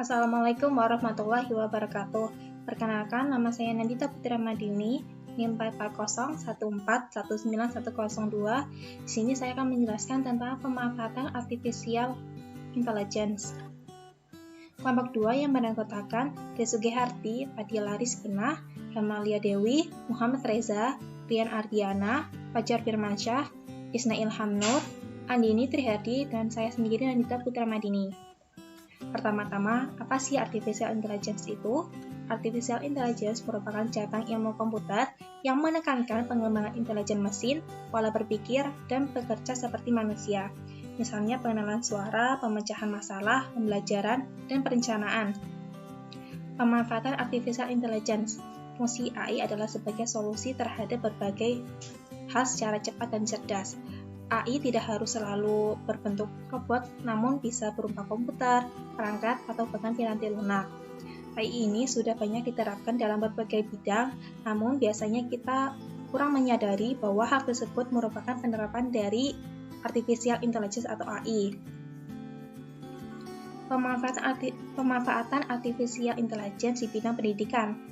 Assalamualaikum warahmatullahi wabarakatuh. Perkenalkan, nama saya Nandita Putri Madini, NIM 44014191002. Di sini saya akan menjelaskan tentang pemanfaatan artificial intelligence. Kelompok 2 yang beranggotakan Desuge Harti, Fadila Rizkina, Hemalia Dewi, Muhammad Reza, Rian Ardiana, Fajar Firmansyah, Isna Ilham Nur, Andini Trihadi, dan saya sendiri Nandita Putra Madini. Pertama-tama, apa sih artificial intelligence itu? Artificial intelligence merupakan cabang ilmu komputer yang menekankan pengembangan intelijen mesin, pola berpikir, dan bekerja seperti manusia. Misalnya pengenalan suara, pemecahan masalah, pembelajaran, dan perencanaan. Pemanfaatan artificial intelligence. Fungsi AI adalah sebagai solusi terhadap berbagai hal secara cepat dan cerdas. AI tidak harus selalu berbentuk robot, namun bisa berupa komputer, perangkat, atau bahkan piranti lunak. AI ini sudah banyak diterapkan dalam berbagai bidang, namun biasanya kita kurang menyadari bahwa hal tersebut merupakan penerapan dari artificial intelligence atau AI. Pemanfaatan artificial intelligence di bidang pendidikan.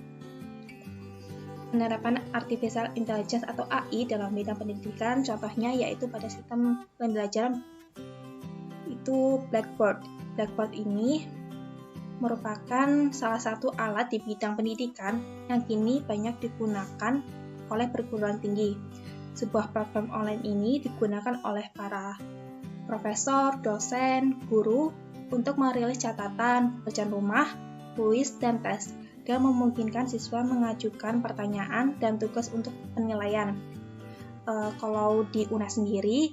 Penerapan artificial intelligence atau AI dalam bidang pendidikan contohnya yaitu pada sistem pembelajaran itu Blackboard. Blackboard ini merupakan salah satu alat di bidang pendidikan yang kini banyak digunakan oleh perguruan tinggi. Sebuah platform online ini digunakan oleh para profesor, dosen, guru untuk merilis catatan, pekerjaan rumah, kuis, dan tes, dan memungkinkan siswa mengajukan pertanyaan dan tugas untuk penilaian. Kalau di UNAS sendiri,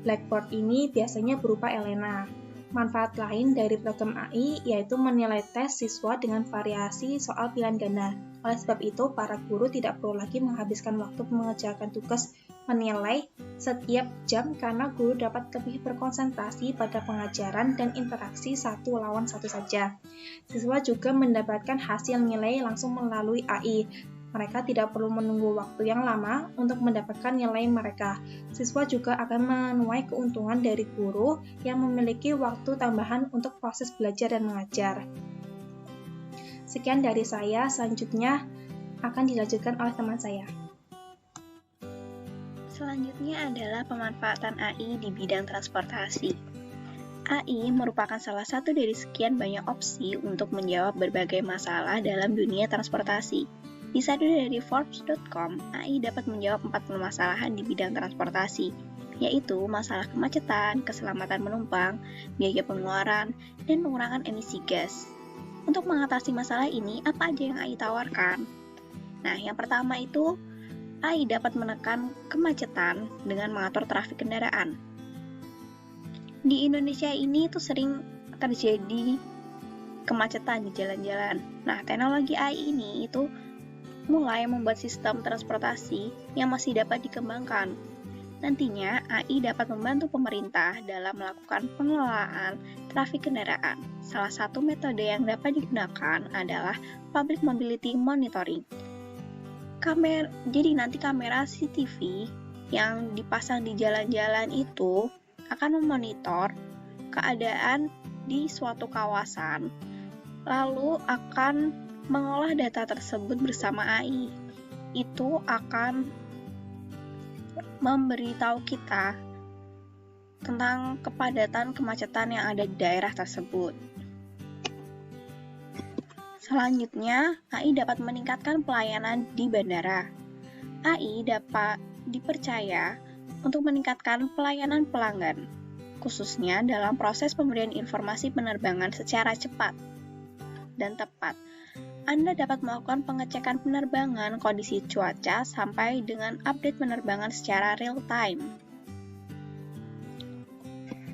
Blackboard ini biasanya berupa Elena. Manfaat lain dari program AI yaitu menilai tes siswa dengan variasi soal pilihan ganda. Oleh sebab itu, para guru tidak perlu lagi menghabiskan waktu mengerjakan tugas menilai setiap jam karena guru dapat lebih berkonsentrasi pada pengajaran dan interaksi satu lawan satu saja. Siswa juga mendapatkan hasil nilai langsung melalui AI. Mereka tidak perlu menunggu waktu yang lama untuk mendapatkan nilai mereka. Siswa juga akan menuai keuntungan dari guru yang memiliki waktu tambahan untuk proses belajar dan mengajar. Sekian dari saya, selanjutnya akan dilanjutkan oleh teman saya. Selanjutnya adalah pemanfaatan AI di bidang transportasi. AI merupakan salah satu dari sekian banyak opsi untuk menjawab berbagai masalah dalam dunia transportasi. Disadu dari Forbes.com, AI dapat menjawab 4 permasalahan di bidang transportasi, yaitu masalah kemacetan, keselamatan penumpang, biaya pengeluaran, dan pengurangan emisi gas. Untuk mengatasi masalah ini, apa aja yang AI tawarkan? Nah, yang pertama itu, AI dapat menekan kemacetan dengan mengatur trafik kendaraan. Di Indonesia ini tuh sering terjadi kemacetan di jalan-jalan. Nah, teknologi AI ini itu mulai membuat sistem transportasi yang masih dapat dikembangkan. Nantinya, AI dapat membantu pemerintah dalam melakukan pengelolaan trafik kendaraan. Salah satu metode yang dapat digunakan adalah Public Mobility Monitoring. Jadi nanti kamera CCTV yang dipasang di jalan-jalan itu akan memonitor keadaan di suatu kawasan, lalu akan mengolah data tersebut bersama AI. Itu akan memberitahu kita tentang kepadatan kemacetan yang ada di daerah tersebut. Selanjutnya, AI dapat meningkatkan pelayanan di bandara. AI dapat dipercaya untuk meningkatkan pelayanan pelanggan, khususnya dalam proses pemberian informasi penerbangan secara cepat dan tepat. Anda dapat melakukan pengecekan penerbangan, kondisi cuaca, sampai dengan update penerbangan secara real time.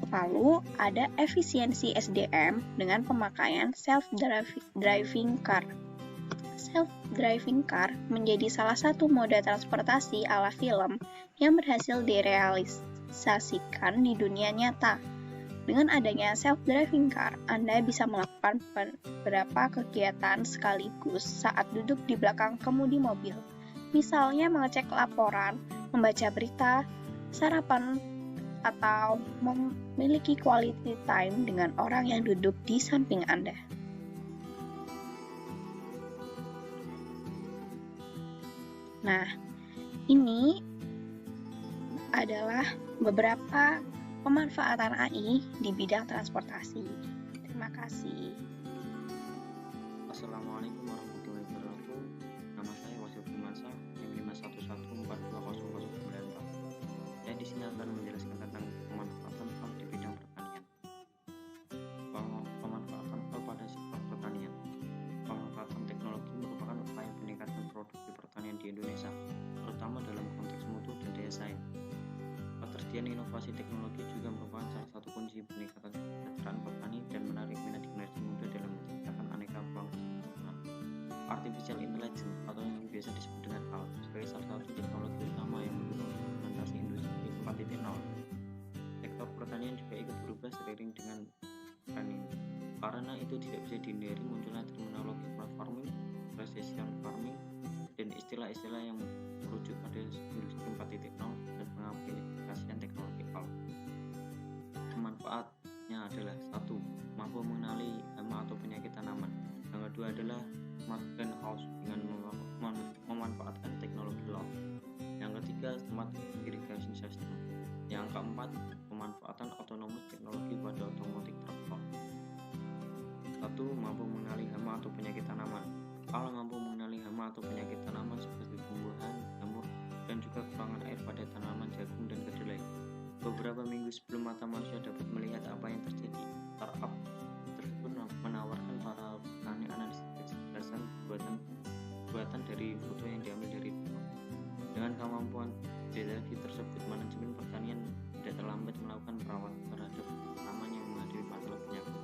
Lalu, ada efisiensi SDM dengan pemakaian self-driving car. Self-driving car menjadi salah satu moda transportasi ala film yang berhasil direalisasikan di dunia nyata. Dengan adanya self-driving car, Anda bisa melakukan beberapa kegiatan sekaligus saat duduk di belakang kemudi mobil. Misalnya mengecek laporan, membaca berita, sarapan, atau memiliki quality time dengan orang yang duduk di samping Anda. Nah, ini adalah beberapa pemanfaatan AI di bidang transportasi. Terima kasih. Assalamualaikum warahmatullahi wabarakatuh. Nama saya Wasil Kumasa, NIM 511420094. Saya di sini akan menjelaskan tentang pemanfaatan hal di bidang pertanian. Pemanfaatan hal pada sektor pertanian. Pemanfaatan teknologi merupakan upaya peningkatan produksi pertanian di Indonesia, terutama dalam konteks mutu dan daya saing. Ketersediaan inovasi teknologi juga merupakan salah satu kunci peningkatan kesejahteraan petani dan menarik minat generasi muda dalam menciptakan aneka peluang usaha. Artificial Intelligence atau yang biasa disebut dengan HAL sebagai salah satu teknologi utama yang mendukung implementasi industri 4.0. Sektor pertanian juga ikut berubah seiring dengan tren ini. Karena itu tidak bisa dihindari munculnya terminologi smart farming, precision farming, dan istilah-istilah yang merujuk pada industri 4.0 dan pengaplikasian teknologi HAL. Manfaatnya adalah: 1. Mampu mengenali hama atau penyakit tanaman. Yang kedua adalah smart greenhouse dengan memanfaatkan teknologi laut. Yang ketiga, smart irrigation system. Yang keempat, pemanfaatan autonomous teknologi pada otomotif traktor. 1. Mampu mengenali hama atau penyakit tanaman. HAL mampu mengenali hama atau penyakit tanaman seperti tumbuhan, jamur, dan juga kekurangan air pada tanaman jagung dan kedelai. Beberapa minggu sebelum mata manusia dapat melihat apa yang terjadi, startup tersebut menawarkan para petani analisis kecerdasan buatan dari foto yang diambil dari drone. Dengan kemampuan deteksi tersebut, manajemen pertanian tidak terlambat melakukan perawatan terhadap tanaman yang menghadapi masalah penyakit.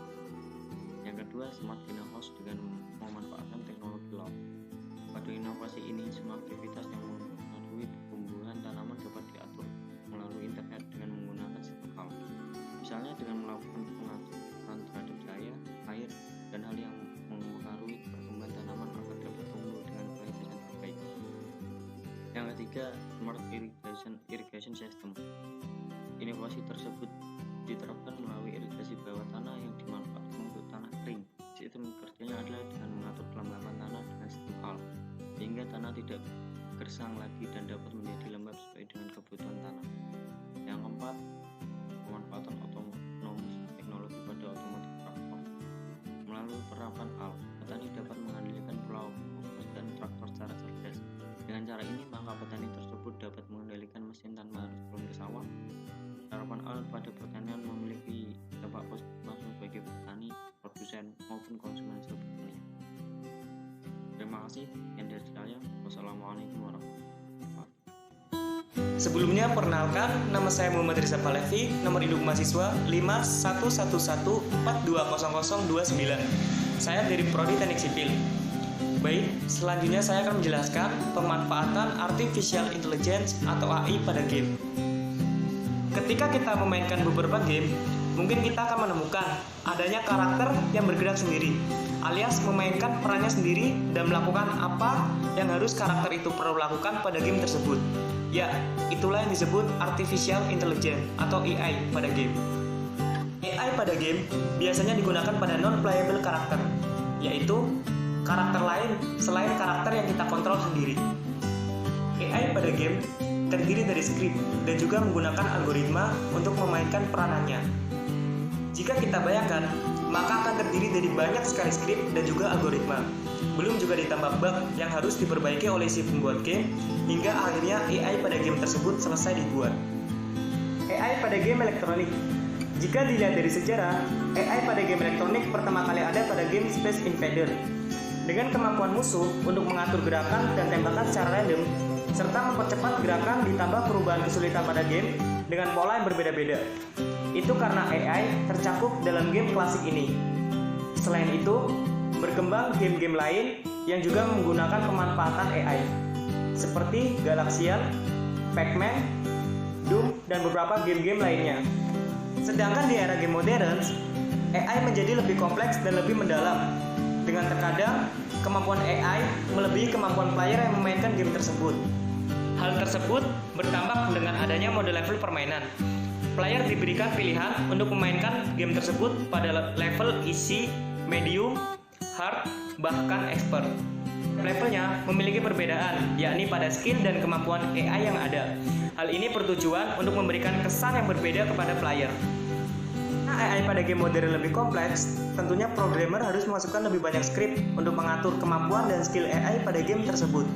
Yang kedua, smart greenhouse dengan memanfaatkan teknologi laut. Pada inovasi ini, semua aktivitas yang mempengaruhi pertumbuhan tanaman dapat diatur melalui internet dengan menggunakan sistem HAL. Misalnya dengan melakukan pengaturan terhadap cahaya, air, dan hal yang mempengaruhi pertumbuhan tanaman agar dapat tumbuh dengan kualitas yang terbaik. Yang ketiga, smart irrigation system. Inovasi tersebut diterapkan melalui irigasi bawah tanah yang dimanfaatkan untuk tanah kering. Sistem kerjanya adalah dengan mengatur kelembapan tanah dengan sistem HAL, sehingga tanah tidak gersang lagi dan dapat menjadi lembab sesuai dengan kebutuhan tanah. Yang keempat, pemanfaatan autonomous teknologi pada otomotif traktor. Melalui penerapan HAL, petani dapat mengendalikan pulau dan traktor secara cerdas. Dengan cara ini, maka petani tersebut dapat mengendalikan mesin tanpa harus turun ke sawah. Penerapan HAL pada pertanian memiliki dampak positif langsung bagi petani, produsen, maupun konsumen sebetulnya. Terima kasih. Sekian dari saya. Wassalamualaikum warahmatullahi wabarakatuh. Sebelumnya, perkenalkan, nama saya Muhammad Rizal Palevi, nomor induk mahasiswa 5111420029. Saya dari Prodi Teknik Sipil. Baik, selanjutnya saya akan menjelaskan pemanfaatan Artificial Intelligence atau AI pada game. Ketika kita memainkan beberapa game, mungkin kita akan menemukan adanya karakter yang bergerak sendiri, alias memainkan perannya sendiri dan melakukan apa yang harus karakter itu perlu lakukan pada game tersebut. Ya, itulah yang disebut Artificial Intelligence atau AI pada game. AI pada game biasanya digunakan pada non-playable karakter, yaitu karakter lain selain karakter yang kita kontrol sendiri. AI pada game terdiri dari skrip dan juga menggunakan algoritma untuk memainkan peranannya. Jika kita bayangkan, maka akan terdiri dari banyak sekali skrip dan juga algoritma. Belum juga ditambah bug yang harus diperbaiki oleh si pembuat game, hingga akhirnya AI pada game tersebut selesai dibuat. AI pada game elektronik. Jika dilihat dari sejarah, AI pada game elektronik pertama kali ada pada game Space Invader. Dengan kemampuan musuh untuk mengatur gerakan dan tembakan secara random, serta mempercepat gerakan ditambah perubahan kesulitan pada game dengan pola yang berbeda-beda. Itu karena AI tercakup dalam game klasik ini. Selain itu, berkembang game-game lain yang juga menggunakan pemanfaatan AI, seperti Galaxian, Pac-Man, Doom, dan beberapa game-game lainnya. Sedangkan di era game modern, AI menjadi lebih kompleks dan lebih mendalam, dengan terkadang kemampuan AI melebihi kemampuan player yang memainkan game tersebut. Hal tersebut bertambah dengan adanya mode level permainan. Player diberikan pilihan untuk memainkan game tersebut pada level easy, medium, hard, bahkan expert. Levelnya memiliki perbedaan, yakni pada skill dan kemampuan AI yang ada. Hal ini bertujuan untuk memberikan kesan yang berbeda kepada player. Karena AI pada game modern lebih kompleks, tentunya programmer harus memasukkan lebih banyak skrip untuk mengatur kemampuan dan skill AI pada game tersebut.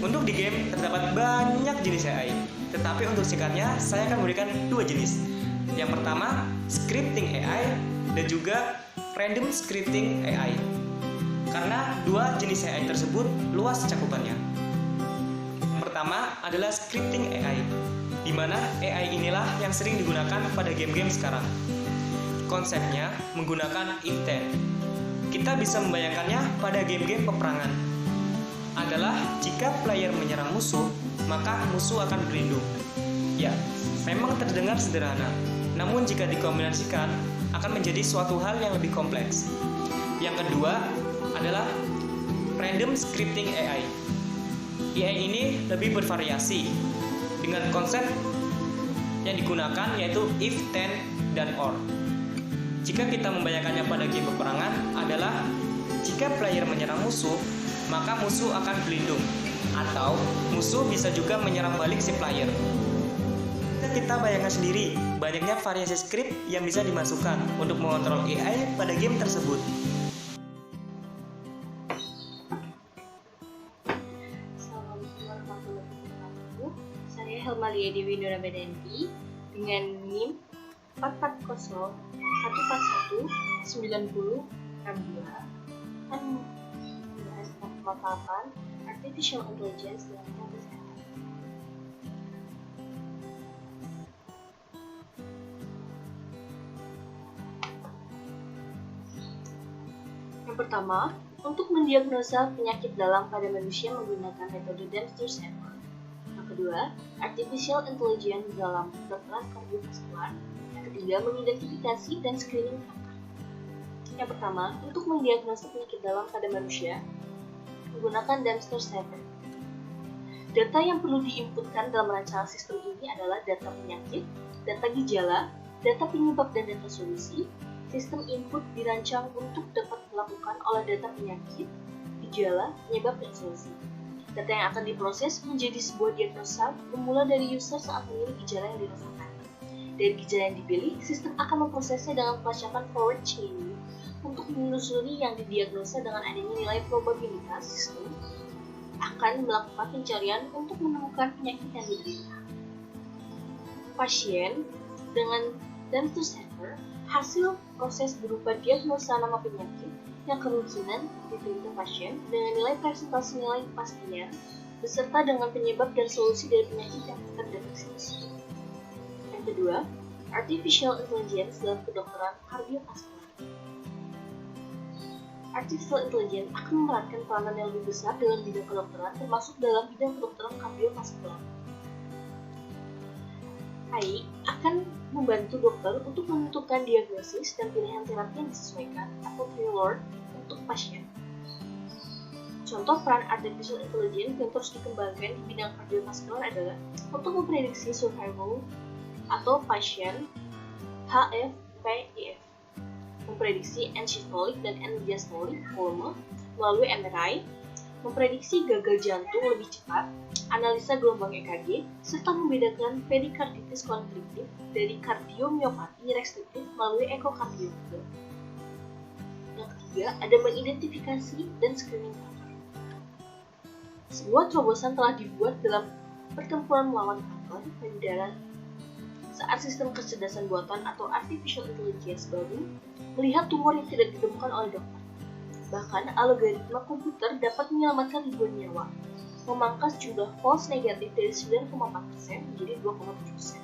Untuk di game terdapat banyak jenis AI, tetapi untuk singkatnya saya akan memberikan dua jenis. Yang pertama, scripting AI dan juga random scripting AI. Karena dua jenis AI tersebut luas cakupannya. Pertama adalah scripting AI, di mana AI inilah yang sering digunakan pada game-game sekarang. Konsepnya menggunakan intent. Kita bisa membayangkannya pada game-game peperangan. Adalah jika player menyerang musuh, maka musuh akan berlindung. Ya, memang terdengar sederhana, namun jika dikombinasikan akan menjadi suatu hal yang lebih kompleks. Yang kedua adalah random scripting AI. AI ini lebih bervariasi dengan konsep yang digunakan yaitu if, then, dan or. Jika kita membayangkannya pada game peperangan adalah jika player menyerang musuh, maka musuh akan berlindung, atau musuh bisa juga menyerang balik si player. Kita bayangkan sendiri banyaknya variasi script yang bisa dimasukkan untuk mengontrol AI pada game tersebut. Assalamualaikum warahmatullahi wabarakatuh. Saya Helmalia Dewi Nurabedenti dengan NIM 440 141 90 62 akan membahas pemanfaatan artificial intelligence dalam kesehatan. Yang pertama, untuk mendiagnosa penyakit dalam pada manusia menggunakan metode Dempster-Shafer. Yang kedua, artificial intelligence dalam kedokteran kardiovaskular. Yang ketiga, mengidentifikasi dan screening kanker. Yang pertama, untuk mendiagnosa penyakit dalam pada manusia menggunakan Dempster-Shafer. Data yang perlu diinputkan dalam rancangan sistem ini adalah data penyakit, data gejala, data penyebab dan data solusi. Sistem input dirancang untuk dapat dilakukan oleh data penyakit, gejala, penyebab, dan solusi. Data yang akan diproses menjadi sebuah diagnosa bermula dari user saat memilih gejala yang dirasakan. Dari gejala yang dipilih, sistem akan memprosesnya dengan pelacakan forward chaining untuk menelusuri yang didiagnosa dengan adanya nilai probabilitas. Sistem akan melakukan pencarian untuk menemukan penyakit yang diderita. Pasien dengan Dempster-Shafer hasil proses berupa diagnosa nama penyakit yang kemungkinan diterima pasien dengan nilai presentasi nilai pastinya beserta dengan penyebab dan solusi dari penyakit yang terdeteksi. Yang kedua, artificial intelligence dalam kedokteran kardiovaskular. Artificial intelligence akan memerankan peranan yang lebih besar dalam bidang kedokteran, termasuk dalam bidang kedokteran kardiovaskular. AI akan membantu dokter untuk menentukan diagnosis dan pilihan terapi yang disesuaikan atau tailored untuk pasien. Contoh peran artificial intelligence yang terus dikembangkan di bidang kardiovaskular adalah untuk memprediksi survival atau pasien HFpEF, memprediksi end systolic dan end diastolic volume melalui MRI, memprediksi gagal jantung lebih cepat, analisa gelombang EKG, serta membedakan perikarditis konfliktif dari kardiomyopati restriktif melalui ekokardiogram. Yang ketiga, ada mengidentifikasi dan screening kanker. Sebuah terobosan telah dibuat dalam pertempuran melawan kanker payudara saat sistem kecerdasan buatan atau artificial intelligence baru melihat tumor yang tidak ditemukan oleh dokter. Bahkan, algoritma komputer dapat menyelamatkan ribuan nyawa, memangkas jumlah false negatif dari 9,4% menjadi 2,7%.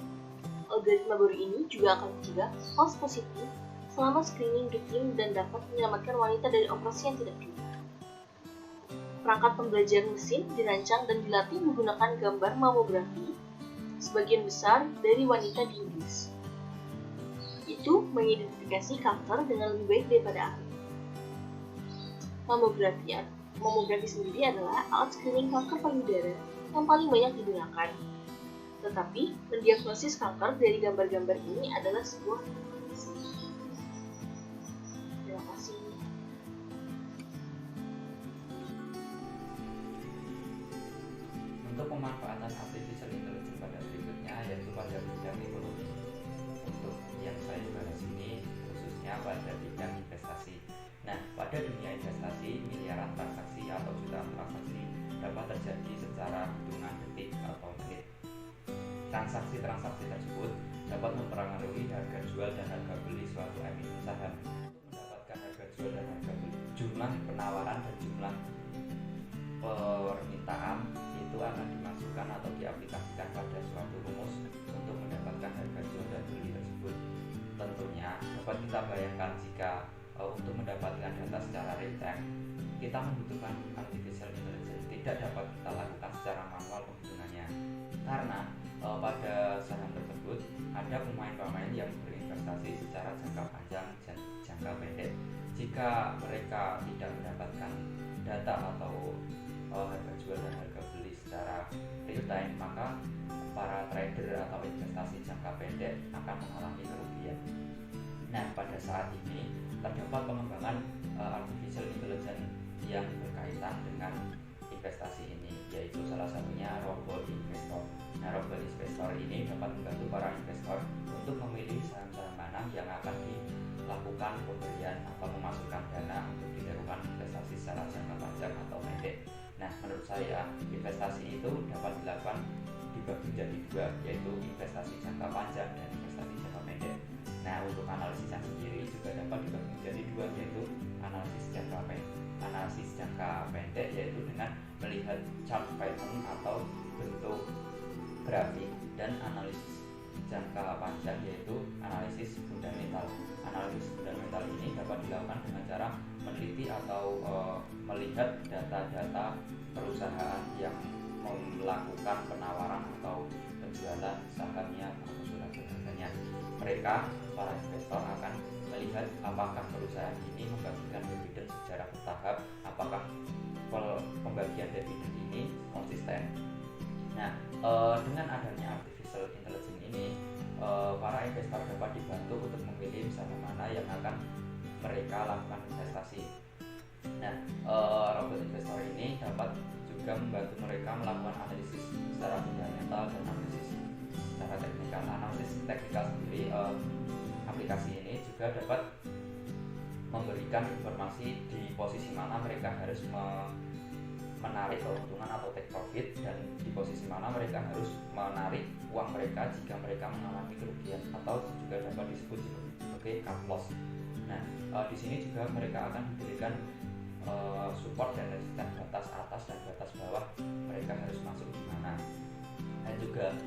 Algoritma baru ini juga akan mencegah false positif selama screening rutin dan dapat menyelamatkan wanita dari operasi yang tidak diinginkan. Perangkat pembelajaran mesin dirancang dan dilatih menggunakan gambar mamografi sebagian besar dari wanita di Inggris. Itu mengidentifikasi kanker dengan lebih baik daripada ahli. Mamografi sendiri adalah alat screening kanker payudara yang paling banyak digunakan. Tetapi, mendiagnosis kanker dari gambar-gambar ini adalah sebuah profesi. Terima kasih. Untuk pemanfaatan artificial intelligence pada berikutnya yaitu pada bidang ekonomi. Untuk yang saya bahas ini khususnya pada bidang investasi. Nah, pada dunia investasi, miliaran transaksi atau jutaan transaksi dapat terjadi secara hitungan detik atau menit. Transaksi-transaksi tersebut dapat mempengaruhi harga jual dan harga beli suatu emiten saham. Untuk mendapatkan harga jual dan harga beli, jumlah penawaran dan jumlah permintaan itu akan dimasukkan atau diaplikasikan pada suatu rumus untuk mendapatkan harga jual dan beli tersebut. Tentunya dapat kita bayangkan jika untuk mendapatkan data secara real time kita membutuhkan artificial intelligence. Tidak dapat kita lakukan secara manual penghitungannya karena pada saham tersebut ada pemain-pemain yang berinvestasi secara jangka panjang dan jangka pendek. Jika mereka tidak mendapatkan data atau harga jual dan harga beli secara real time, maka para trader atau investasi jangka pendek akan mengalami kerugian. Nah, pada saat ini terdapat pengembangan artificial intelligence yang berkaitan dengan investasi ini, yaitu salah satunya robot investor. Nah, robot investor ini dapat membantu para investor untuk memilih saham-saham mana yang akan dilakukan pembelian atau memasukkan dana untuk dilakukan investasi secara jangka panjang atau pendek. Nah, menurut saya investasi itu dapat dilakukan dibagi menjadi dua, yaitu investasi jangka panjang dan investasi jangka pendek. Nah, untuk analisisnya sendiri juga dapat dibagi menjadi dua, yaitu analisis jangka pendek yaitu dengan melihat chart pattern atau bentuk grafik, dan analisis jangka panjang yaitu analisis fundamental. Analisis fundamental ini dapat dilakukan dengan cara meneliti atau melihat data-data perusahaan yang melakukan penawaran atau penjualan sahamnya atau surat berharganya. Mereka, para investor, akan melihat apakah perusahaan ini membagikan dividen secara bertahap, apakah pembagian dividen ini konsisten. Nah, dengan adanya artificial intelligence ini, para investor dapat dibantu untuk memilih saham mana yang akan mereka lakukan investasi. Nah, robot investor ini dapat juga membantu mereka melakukan analisis secara fundamental dan analisis secara teknikal. Analisis teknikal sendiri, aplikasi ini juga dapat memberikan informasi di posisi mana mereka harus menarik keuntungan atau take profit, dan di posisi mana mereka harus menarik uang mereka jika mereka mengalami kerugian atau juga dapat disebut sebagai cut loss. Nah, di sini juga mereka akan diberikan support dan resisten batas atas dan batas bawah mereka harus masuk di mana. Dan juga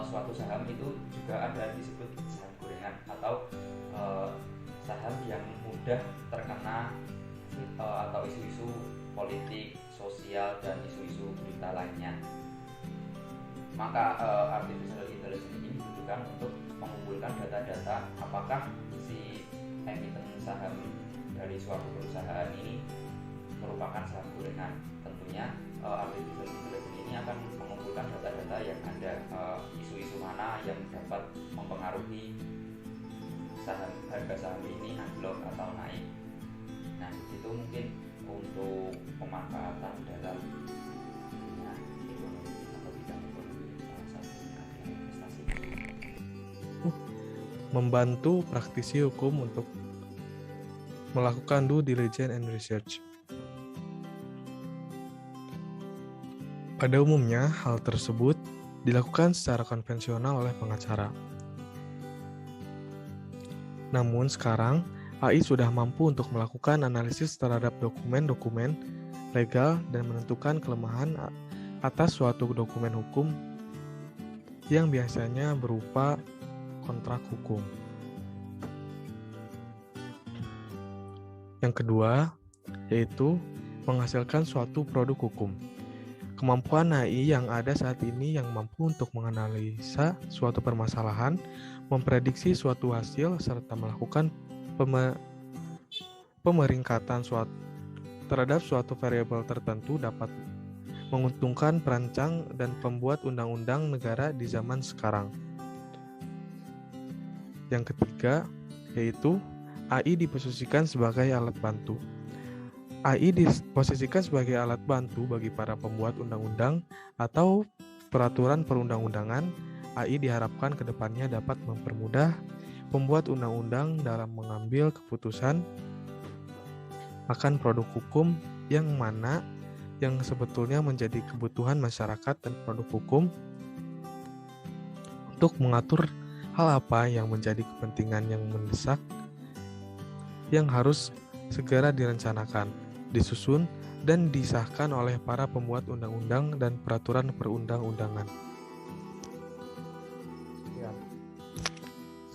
suatu saham itu juga ada disebut saham gorengan atau saham yang mudah terkena atau isu-isu politik, sosial, dan isu-isu berita lainnya. Maka artificial intelligence ini dibutuhkan untuk mengumpulkan data-data apakah si emiten saham dari suatu perusahaan ini merupakan saham gorengan. Tentunya artificial intelligence ini akan mengumpulkan data-data yang ada, isu-isu mana yang dapat mempengaruhi harga saham ini anjlok atau naik. Nah, itu mungkin untuk pemanfaatan dalam ekonomi atau bidang ekonomi, salah satunya adalah investasi. Membantu praktisi hukum untuk melakukan due diligence and research. Pada umumnya, hal tersebut dilakukan secara konvensional oleh pengacara. Namun sekarang, AI sudah mampu untuk melakukan analisis terhadap dokumen-dokumen legal dan menentukan kelemahan atas suatu dokumen hukum yang biasanya berupa kontrak hukum. Yang kedua, yaitu menghasilkan suatu produk hukum. Kemampuan AI yang ada saat ini yang mampu untuk menganalisa suatu permasalahan, memprediksi suatu hasil, serta melakukan pemeringkatan terhadap suatu variabel tertentu dapat menguntungkan perancang dan pembuat undang-undang negara di zaman sekarang. Yang ketiga, yaitu AI diposisikan sebagai alat bantu. AI diposisikan sebagai alat bantu bagi para pembuat undang-undang atau peraturan perundang-undangan. AI diharapkan ke depannya dapat mempermudah pembuat undang-undang dalam mengambil keputusan akan produk hukum yang mana yang sebetulnya menjadi kebutuhan masyarakat dan produk hukum, untuk mengatur hal apa yang menjadi kepentingan yang mendesak yang harus segera direncanakan, disusun, dan disahkan oleh para pembuat undang-undang dan peraturan perundang-undangan.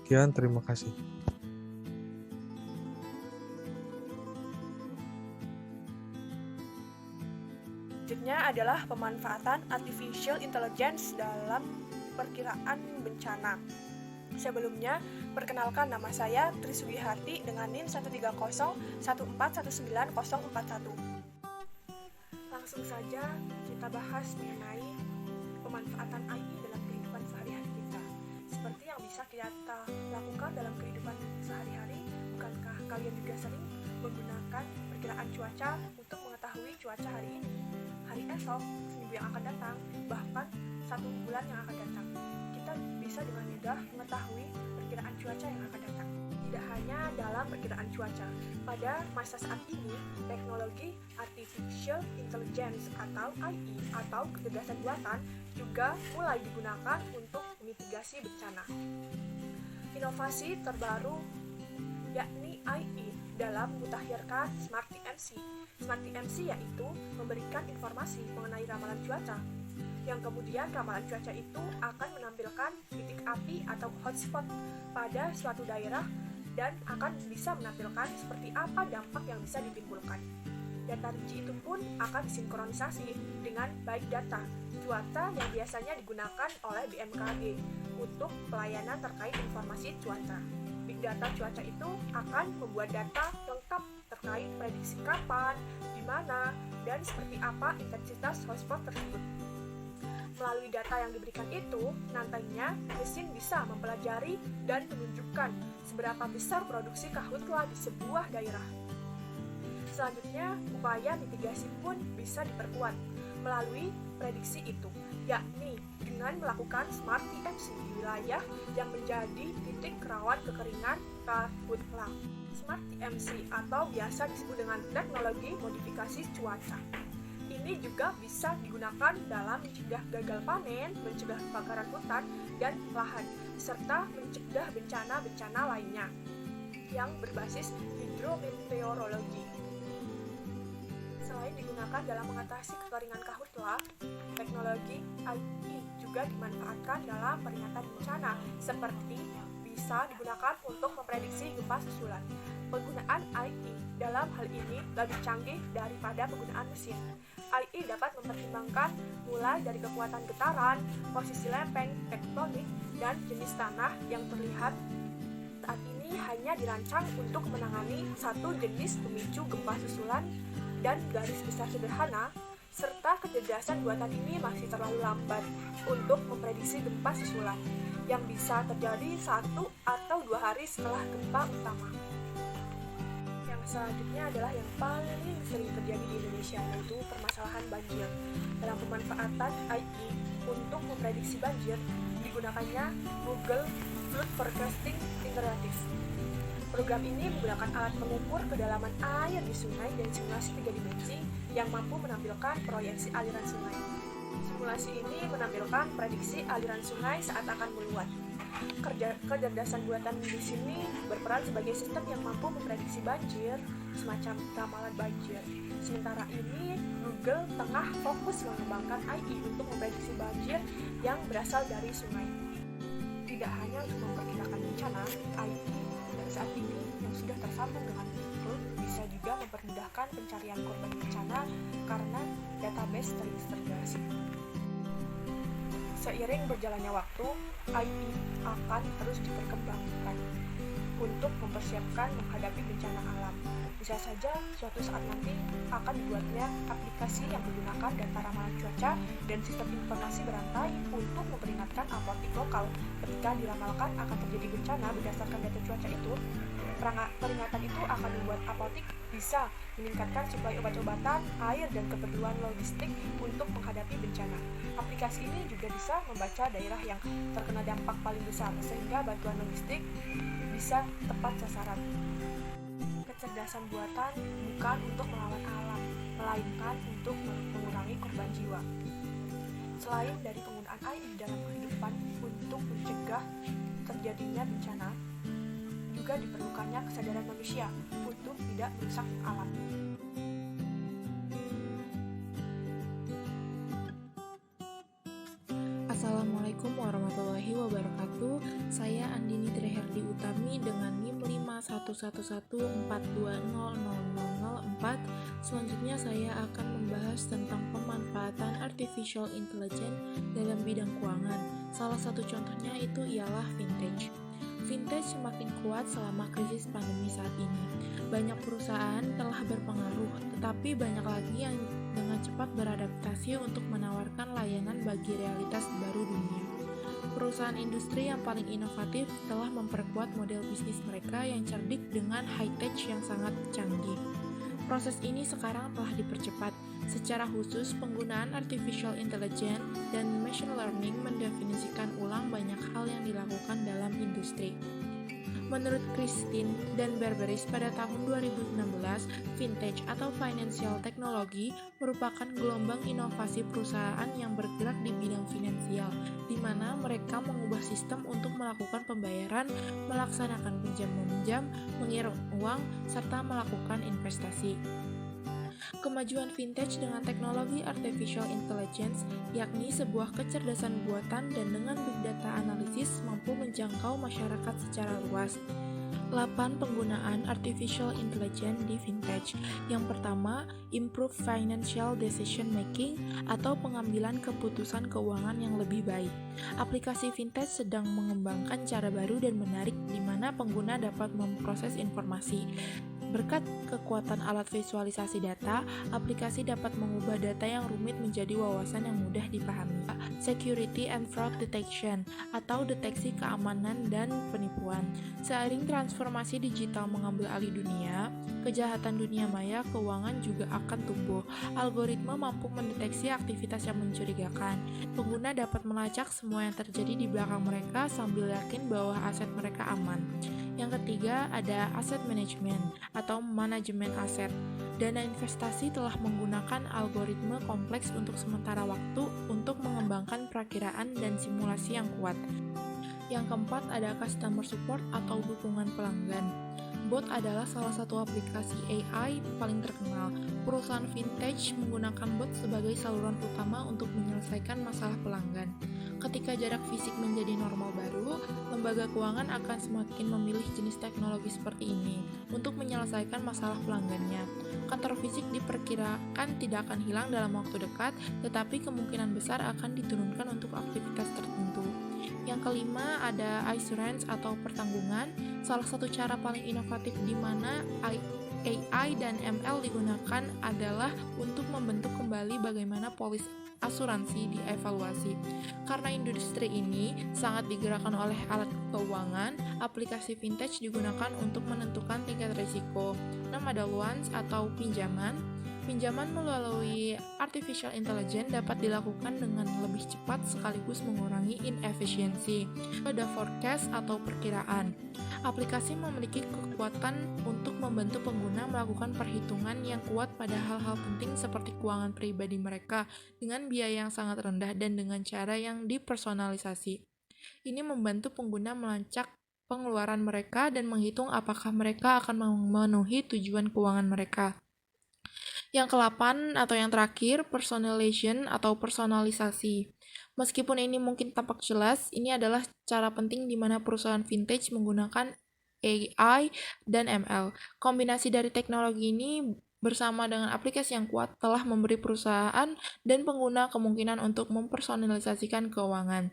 Sekian, terima kasih. Selanjutnya adalah pemanfaatan artificial intelligence dalam perkiraan bencana. Sebelumnya, perkenalkan nama saya Trisugiharti dengan NIM 13014190041. Langsung saja kita bahas mengenai pemanfaatan AI dalam kehidupan sehari-hari kita. Seperti yang bisa kita lakukan dalam kehidupan sehari-hari, bukankah kalian juga sering menggunakan perkiraan cuaca untuk mengetahui cuaca hari ini, hari esok, seminggu yang akan datang, bahkan 1 bulan yang akan datang? Kita bisa dengan mudah mengetahui perkiraan cuaca yang akan datang. Tidak hanya dalam perkiraan cuaca, pada masa saat ini, teknologi Artificial Intelligence atau AI atau kecerdasan buatan juga mulai digunakan untuk mitigasi bencana. Inovasi terbaru yakni AI dalam memutakhirkan Smart TMC. Smart TMC yaitu memberikan informasi mengenai ramalan cuaca, yang kemudian ramalan cuaca itu akan menampilkan titik api atau hotspot pada suatu daerah dan akan bisa menampilkan seperti apa dampak yang bisa ditimbulkan. Data rinci itu pun akan disinkronisasi dengan baik data cuaca yang biasanya digunakan oleh BMKG untuk pelayanan terkait informasi cuaca. Big data cuaca itu akan membuat data lengkap terkait prediksi kapan, di mana, dan seperti apa intensitas hotspot tersebut. Melalui data yang diberikan itu, nantinya mesin bisa mempelajari dan menunjukkan seberapa besar produksi karhutla di sebuah daerah. Selanjutnya, upaya mitigasi pun bisa diperkuat melalui prediksi itu, yakni dengan melakukan Smart TMC di wilayah yang menjadi titik rawan kekeringan karhutla. Smart TMC atau biasa disebut dengan teknologi modifikasi cuaca. Ini juga bisa digunakan dalam mencegah gagal panen, mencegah kebakaran hutan dan lahan, serta mencegah bencana-bencana lainnya yang berbasis hidrometeorologi. Selain digunakan dalam mengatasi kekeringan karhutla, teknologi AI juga dimanfaatkan dalam peringatan bencana, seperti bisa digunakan untuk memprediksi gempa susulan. Penggunaan AI dalam hal ini lebih canggih daripada penggunaan mesin. AI dapat mempertimbangkan mulai dari kekuatan getaran, posisi lempeng, tektonik, dan jenis tanah yang terlihat. Saat ini hanya dirancang untuk menangani satu jenis pemicu gempa susulan dan garis besar sederhana, serta kecerdasan buatan ini masih terlalu lambat untuk memprediksi gempa susulan yang bisa terjadi 1 atau 2 hari setelah gempa utama. Yang selanjutnya adalah yang paling sering terjadi di Indonesia, yaitu permasalahan banjir. Dalam pemanfaatan AI untuk memprediksi banjir, digunakannya Google Flood Forecasting Integratif. Program ini menggunakan alat mengukur kedalaman air di sungai dan simulasi 3 dimensi yang mampu menampilkan proyeksi aliran sungai. Simulasi ini menampilkan prediksi aliran sungai saat akan meluap. Kecerdasan buatan di sini berperan sebagai sistem yang mampu memprediksi banjir, semacam ramalan banjir. Sementara ini, Google tengah fokus mengembangkan AI untuk memprediksi banjir yang berasal dari sungai. Tidak hanya untuk memperkirakan bencana, AI saat ini yang sudah tersambung dengan Google bisa juga mempermudahkan pencarian korban bencana karena database terintegrasi. Seiring berjalannya waktu, AI akan terus diperkembangkan. untuk mempersiapkan menghadapi bencana alam. Bisa saja suatu saat nanti akan dibuatnya aplikasi yang menggunakan data ramalan cuaca dan sistem informasi berantai untuk memperingatkan apotek lokal ketika diramalkan akan terjadi bencana berdasarkan data cuaca itu. Peringatan itu akan membuat apotek bisa meningkatkan suplai obat-obatan, air, dan keperluan logistik untuk menghadapi bencana. Aplikasi ini juga bisa membaca daerah yang terkena dampak paling besar, sehingga bantuan logistik bisa tepat sasaran. Kecerdasan buatan bukan untuk melawan alam, melainkan untuk mengurangi korban jiwa. Selain dari penggunaan AI dalam kehidupan untuk mencegah terjadinya bencana, juga diperlukannya kesadaran manusia untuk tidak merusak alam. Assalamualaikum warahmatullahi wabarakatuh. Saya Andini Treherdi Utami dengan NIM 51114200004. Selanjutnya saya akan membahas tentang pemanfaatan artificial intelligence dalam bidang keuangan. Salah satu contohnya itu ialah vintage. Vintage semakin kuat selama krisis pandemi saat ini. Banyak perusahaan telah berpengaruh, tetapi banyak lagi yang dengan cepat beradaptasi untuk menawarkan layanan bagi realitas baru dunia. Perusahaan industri yang paling inovatif telah memperkuat model bisnis mereka yang cerdik dengan high-tech yang sangat canggih. Proses ini sekarang telah dipercepat. Secara khusus, penggunaan artificial intelligence dan machine learning mendefinisikan ulang banyak hal yang dilakukan dalam industri. Menurut Christine dan Barberis pada tahun 2016, vintage atau financial technology merupakan gelombang inovasi perusahaan yang bergerak di bidang finansial, di mana mereka mengubah sistem untuk melakukan pembayaran, melaksanakan pinjam-meminjam, mengirim uang, serta melakukan investasi. Kemajuan vintage dengan teknologi artificial intelligence, yakni sebuah kecerdasan buatan dan dengan big data analisis mampu menjangkau masyarakat secara luas. 8 penggunaan artificial intelligence di vintage. Yang pertama, improve financial decision making atau pengambilan keputusan keuangan yang lebih baik. Aplikasi vintage sedang mengembangkan cara baru dan menarik di mana pengguna dapat memproses informasi. Berkat kekuatan alat visualisasi data, aplikasi dapat mengubah data yang rumit menjadi wawasan yang mudah dipahami. Security and fraud detection atau deteksi keamanan dan penipuan. Seiring transformasi digital mengambil alih dunia, kejahatan dunia maya keuangan juga akan tumbuh. Algoritma mampu mendeteksi aktivitas yang mencurigakan. Pengguna dapat melacak semua yang terjadi di belakang mereka sambil yakin bahwa aset mereka aman. Yang ketiga ada asset management atau manajemen aset. Dana investasi telah menggunakan algoritma kompleks untuk sementara waktu untuk mengembangkan perakiraan dan simulasi yang kuat. Yang keempat ada customer support atau dukungan pelanggan. Bot adalah salah satu aplikasi AI paling terkenal. Perusahaan vintage menggunakan bot sebagai saluran utama untuk menyelesaikan masalah pelanggan. Ketika jarak fisik menjadi normal baru, lembaga keuangan akan semakin memilih jenis teknologi seperti ini untuk menyelesaikan masalah pelanggannya. Kantor fisik diperkirakan tidak akan hilang dalam waktu dekat, tetapi kemungkinan besar akan diturunkan untuk aktivitas tertentu. Yang kelima ada assurance atau pertanggungan, salah satu cara paling inovatif di mana AI dan ML digunakan adalah untuk membentuk kembali bagaimana polis asuransi dievaluasi. Karena industri ini sangat digerakkan oleh alat keuangan, aplikasi vintage digunakan untuk menentukan tingkat risiko. 6 ada loans atau pinjaman. Pinjaman melalui artificial intelligence dapat dilakukan dengan lebih cepat sekaligus mengurangi inefisiensi. Ada forecast atau perkiraan. Aplikasi memiliki kekuatan untuk membantu pengguna melakukan perhitungan yang kuat pada hal-hal penting seperti keuangan pribadi mereka dengan biaya yang sangat rendah dan dengan cara yang dipersonalisasi. Ini membantu pengguna melacak pengeluaran mereka dan menghitung apakah mereka akan memenuhi tujuan keuangan mereka. Yang ke-8 atau yang terakhir, personalization atau personalisasi. Meskipun ini mungkin tampak jelas, ini adalah cara penting di mana perusahaan vintage menggunakan AI dan ML. Kombinasi dari teknologi ini bersama dengan aplikasi yang kuat telah memberi perusahaan dan pengguna kemungkinan untuk mempersonalisasikan keuangan.